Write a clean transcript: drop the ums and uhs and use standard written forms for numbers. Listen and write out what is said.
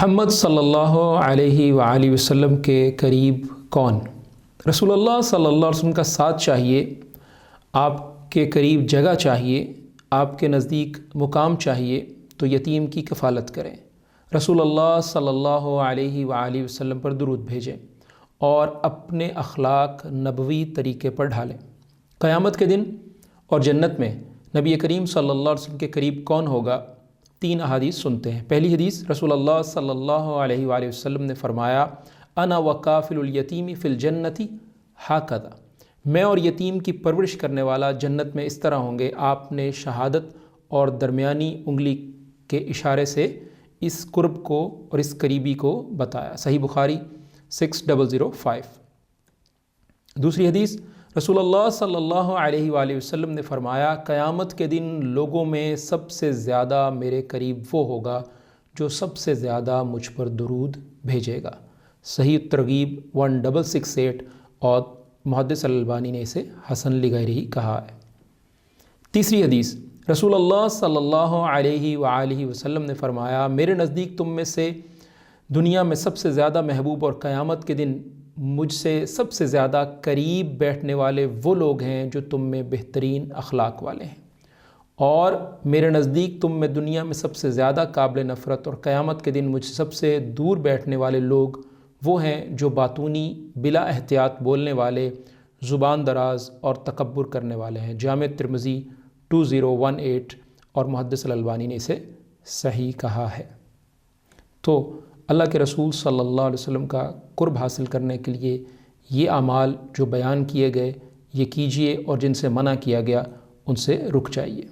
محمد صلی اللہ علیہ وآلہ وسلم کے قریب کون؟ رسول اللہ صلی اللہ علیہ وسلم کا ساتھ چاہیے، آپ کے قریب جگہ چاہیے، آپ کے نزدیک مقام چاہیے تو یتیم کی کفالت کریں، رسول اللہ صلی اللہ علیہ وآلہ وسلم پر درود بھیجیں اور اپنے اخلاق نبوی طریقے پر ڈھالیں۔ قیامت کے دن اور جنت میں نبی کریم صلی اللہ علیہ وسلم کے قریب کون ہوگا؟ 3 احادیث سنتے ہیں۔ پہلی حدیث، رسول اللہ صلی اللہ علیہ وآلہ وسلم نے فرمایا، انا وکافل الیتیم فی الجنت ہاکذا، میں اور یتیم کی پرورش کرنے والا جنت میں اس طرح ہوں گے۔ آپ نے شہادت اور درمیانی انگلی کے اشارے سے اس قرب کو اور اس قریبی کو بتایا۔ صحیح بخاری 6005۔ دوسری حدیث، رسول اللہ صلی اللہ علیہ وآلہ وسلم نے فرمایا، قیامت کے دن لوگوں میں سب سے زیادہ میرے قریب وہ ہوگا جو سب سے زیادہ مجھ پر درود بھیجے گا۔ صحیح ترغیب 1668 اور محدث الالبانی نے اسے حسن لغیرہ کہا ہے۔ تیسری حدیث، رسول اللہ صلی اللہ علیہ وآلہ وسلم نے فرمایا، میرے نزدیک تم میں سے دنیا میں سب سے زیادہ محبوب اور قیامت کے دن مجھ سے سب سے زیادہ قریب بیٹھنے والے وہ لوگ ہیں جو تم میں بہترین اخلاق والے ہیں، اور میرے نزدیک تم میں دنیا میں سب سے زیادہ قابل نفرت اور قیامت کے دن مجھ سے سب سے دور بیٹھنے والے لوگ وہ ہیں جو باتونی، بلا احتیاط بولنے والے، زبان دراز اور تکبر کرنے والے ہیں۔ جامع ترمذی 2018 اور محدث الالبانی نے اسے صحیح کہا ہے۔ تو اللہ کے رسول صلی اللہ علیہ وسلم کا قرب حاصل کرنے کے لیے یہ اعمال جو بیان کیے گئے یہ کیجیے، اور جن سے منع کیا گیا ان سے رک جائیے۔